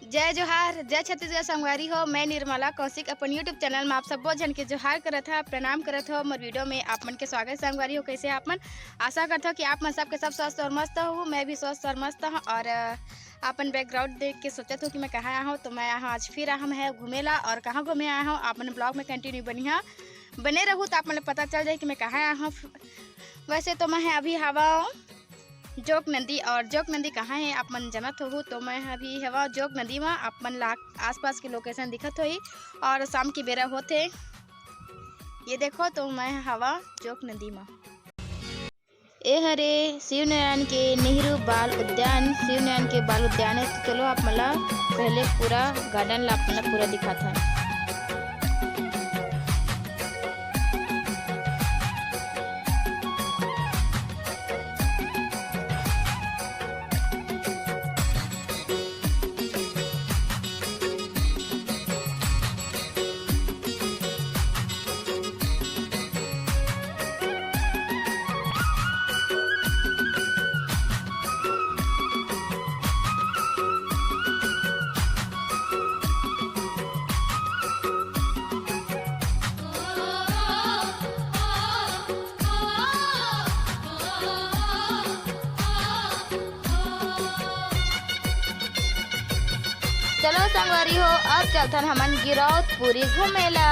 जय जोहार, जय छत्तीसगढ़ संगवारी हो। मैं निर्मला कौशिक अपन यूट्यूब चैनल में आप सब्बो जन के जोहार करत हा, प्रणाम करत हो। मोर वीडियो में आप मन के स्वागत संगवारी हो। कैसे आप मन? आशा करता हो कि आप मन सबके सब स्वस्थ और मस्त हो। मैं भी स्वस्थ और मस्त हूँ। और अपन बैकग्राउंड देख के सोचत हूँ कि मैं कहाँ आया हूँ। तो मैं यहाँ आज फिर आया है घूमेला। और कहाँ घूमे आया हूँ आप मन ब्लॉग में कंटिन्यू बने रहूँ तो आप मन पता चल जाए कि मैं कहाँ आया हूँ। वैसे तो मैं अभी हवा जोक नदी, और जोक नदी कहाँ है आप मन जानत हो। तो मैं अभी हवा जोक नदी में, आप मन आसपास की लोकेशन दिखत होई। और शाम की बेरा होते ये देखो, तो मैं हवा जोक नदी में। ए हरे शिवनारायण के नेहरू बाल उद्यान। शिवनारायण के बाल उद्यान है। तो चलो आप मला पहले पूरा गार्डन ला अपना पूरा दिखाता है। चलो संगवारी हो, अब चलथन हमन गिरौत पूरी घूमेला।